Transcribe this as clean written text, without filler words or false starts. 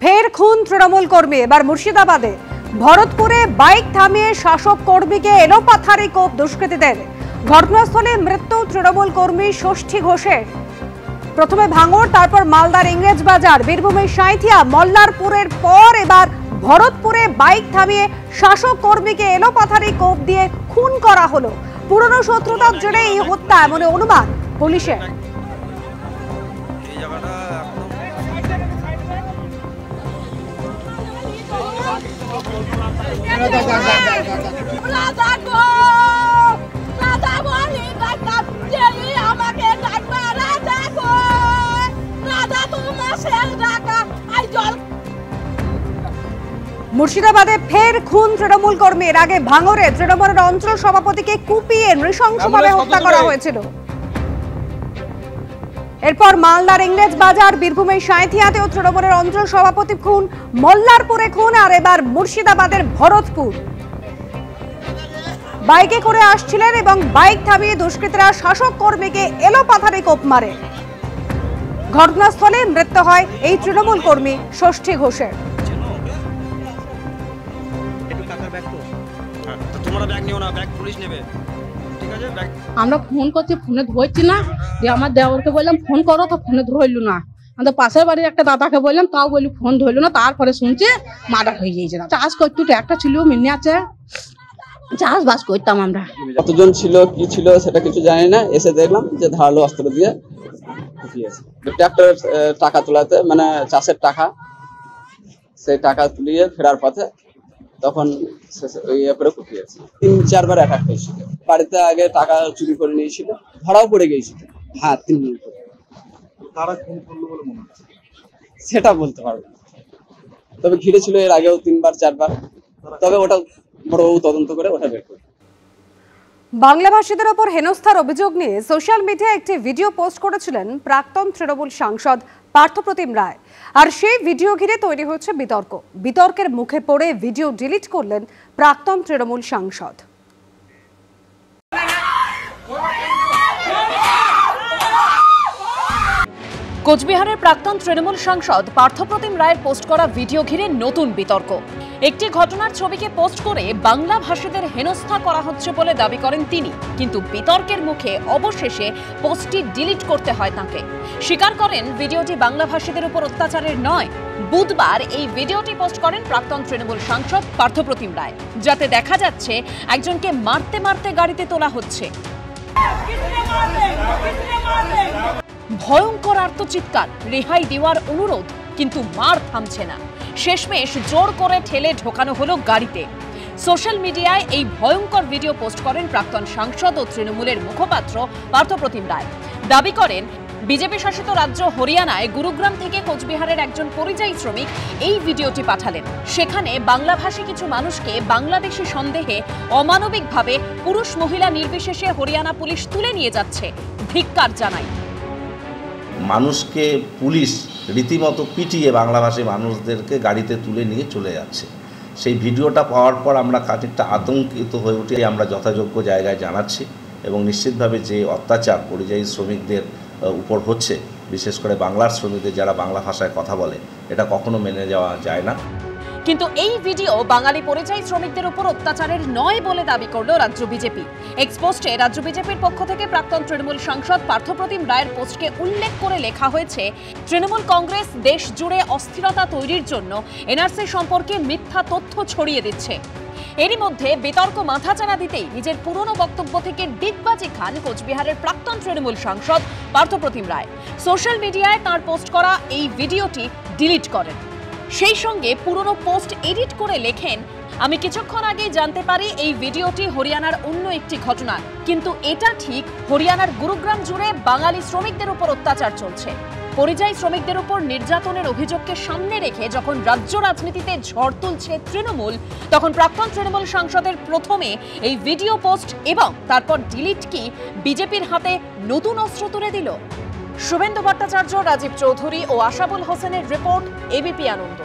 ফের খুন তৃণমূল কর্মী। এবার মুর্শিদাবাদে ভরতপুরে বাইক থামিয়ে শাসক কর্মীকে এলোপাথারি কোপ দুষ্কৃতীদের। ঘটনাস্থলে মৃত্যু তৃণমূল কর্মী ষষ্ঠী ঘোষের। প্রথমে ভাঙড়, তারপর মালদার ইংরেজবাজার, বীরভূমের সাঁইথিয়া, মল্লারপুরের পর এবার ভরতপুরে বাইক থামিয়ে শাসক কর্মীকে এলোপাথারি কোপ দিয়ে খুন করা হলো। পুরনো শত্রুতার জেরে এই হত্যা এমন অনুমান পুলিশের। মুর্শিদাবাদে ফের খুন তৃণমূল কর্মীর। আগে ভাঙড়ে তৃণমূলের অঞ্চল সভাপতিকে কুপিয়ে নৃশংসভাবে হত্যা করা হয়েছিল। এরপর মালদার ইংরেজবাজার, বীরভূমের সাঁইথিয়াতেও তৃণমূলের অঞ্চল সভাপতি খুন, মল্লারপুরে খুন, আর এবার মুর্শিদাবাদের ভরতপুর। বাইকে করে আসছিলেন এবং বাইক থামিয়ে দুষ্কৃতীরা শাসক কর্মীকে এলোপাথারি কোপ মারে। ঘটনাস্থলে মৃত্যু হয় এই তৃণমূল কর্মী ষষ্ঠী ঘোষের। আমরা ফোন করছি, ফোনে ধরছি না। আমার দেওরকে বললাম ফোন করো, তো ফোনে ধরলো না। আমাদের পাশের বাড়ির একটা দাদাকে বললাম, তাও বলি ফোন ধরলো না। তারপরে শুনছে মার্ডার হয়ে গিয়েছে। চাষ করতো, একটা ছিল মিনে আছে, চাষবাস করতাম আমরা। কতজন ছিল কি ছিল সেটা কিছু জানি না। এসে দেখলাম যে ধারালো অস্ত্র দিয়ে কুপিয়েছে। ট্রাক্টরের টাকা তোলাতে, মানে চাষের টাকা, সেই টাকা তুলিয়ে ফেরার পথে তখন করে কুপিয়েছে। 3-4 বার অ্যাটাক হয়েছিল। বাড়িতে আগে টাকা চুরি করে নিয়েছিল, ধরাও পড়ে গিয়েছিল। হ্যাঁ, 3 দিন করে। কারা খুন করলো বলে মনে হচ্ছে সেটা বলতে পারবো না, তবে ঘিরে ছিল এর আগেও 3-4 বার। তবে ওটা বড়বাবু তদন্ত করে ওটা বের করবে। বাংলাভাষীদের ওপর হেনস্থার অভিযোগ নিয়ে সোশ্যাল মিডিয়ায় একটি ভিডিও পোস্ট করেছিলেন প্রাক্তন তৃণমূল সাংসদ পার্থপ্রতিম রায়। আর সেই ভিডিও ঘিরে তৈরি হয়েছে বিতর্ক। বিতর্কের মুখে পড়ে ভিডিও ডিলিট করলেন প্রাক্তন তৃণমূল সাংসদ। কোচবিহারের প্রাক্তন তৃণমূল সাংসদ পার্থপ্রতিম রায়ের পোস্ট করা ভিডিও ঘিরে নতুন বিতর্ক। একটি ঘটনার ছবিকে পোস্ট করে বাংলা ভাষীদের হেনস্থা করা হচ্ছে বলে দাবি করেন তিনি, কিন্তু বিতর্কের মুখে অবশেষে পোস্টটি ডিলিট করতে হয় তাকে। স্বীকার করেন ভিডিওটি বাংলা ভাষীদের উপর অত্যাচারের নয়। বুধবার এই ভিডিওটি পোস্ট করেন প্রাক্তন তৃণমূল সাংসদ পার্থপ্রতিম রায়, যাতে দেখা যাচ্ছে একজনকে মারতে মারতে গাড়িতে তোলা হচ্ছে। ভয়ঙ্কর আর্তচিৎকার, রেহাই দেওয়ার অনুরোধ, কিন্তু মার থামছে না। শেষমেশ জোর করে ঠেলে ঢোকানো হলো গাড়িতে। সোশ্যাল মিডিয়ায় এই ভয়ঙ্কর ভিডিও পোস্ট করেন প্রাক্তন সাংসদ ও তৃণমূলের মুখপাত্র পার্থপ্রতিম রায়। দাবি করেন বিজেপি শাসিত রাজ্য হরিয়ানায় গুরুগ্রাম থেকে কোচবিহারের একজন পরিযায়ী শ্রমিক এই ভিডিওটি পাঠালেন। সেখানে বাংলাভাষী কিছু মানুষকে বাংলাদেশি সন্দেহে অমানবিকভাবে পুরুষ মহিলা নির্বিশেষে হরিয়ানা পুলিশ তুলে নিয়ে যাচ্ছে। ধিক্কার জানাই। মানুষকে পুলিশ রীতিমতো পিটিয়ে বাংলাভাষী মানুষদেরকে গাড়িতে তুলে নিয়ে চলে যাচ্ছে। সেই ভিডিওটা পাওয়ার পর আমরা খানিকটা আতঙ্কিত হয়ে উঠে আমরা যথাযোগ্য জায়গায় জানাচ্ছি এবং নিশ্চিতভাবে যে অত্যাচার পরিযায়ী শ্রমিকদের উপর হচ্ছে, বিশেষ করে বাংলার শ্রমিকদের যারা বাংলা ভাষায় কথা বলে, এটা কখনো মেনে যাওয়া যায় না। কিন্তু এই ভিডিও বাঙালি পরিযায়ী শ্রমিকদের উপর অত্যাচারের নয় বলে দাবি করল রাজ্য বিজেপি। এক্সপোস্টে রাজ্য বিজেপির পক্ষ থেকে প্রাক্তন তৃণমূল সাংসদ পার্থপ্রতিম রায়ের পোস্টকে উল্লেখ করে লেখা হয়েছে, তৃণমূল কংগ্রেস দেশ জুড়ে অস্থিরতা তৈরির জন্য এনআরসি সম্পর্কে মিথ্যা তথ্য ছড়িয়ে দিচ্ছে। এরই মধ্যে বিতর্ক মাথাচাড়া দিতেই নিজের পুরনো বক্তব্য থেকে ডিগবাজি খান কোচবিহারের প্রাক্তন তৃণমূল সাংসদ পার্থপ্রতিম রায়। সোশ্যাল মিডিয়ায় তাঁর পোস্ট করা এই ভিডিওটি ডিলিট করেন। সেই সঙ্গে পুরনো পোস্ট এডিট করে লেখেন, আমি কিছুক্ষণ আগেই জানতে পারি এই ভিডিওটি হরিয়ানার অন্য একটি ঘটনা, কিন্তু এটা ঠিক হরিয়ানার গুরুগ্রাম জুড়ে বাঙালি শ্রমিকদের উপর অত্যাচার চলছে। পরিযায়ী শ্রমিকদের উপর নির্যাতনের অভিযোগকে সামনে রেখে যখন রাজ্য রাজনীতিতে ঝড় তুলছে তৃণমূল, তখন প্রাক্তন তৃণমূল সাংসদের প্রথমে এই ভিডিও পোস্ট এবং তারপর ডিলিট কি বিজেপির হাতে নতুন অস্ত্র তুলে দিল? শুভেন্দু ভট্টাচার্য, রাজীব চৌধুরী ও আশাবুল হোসেনের রিপোর্ট, এবিপি আনন্দ।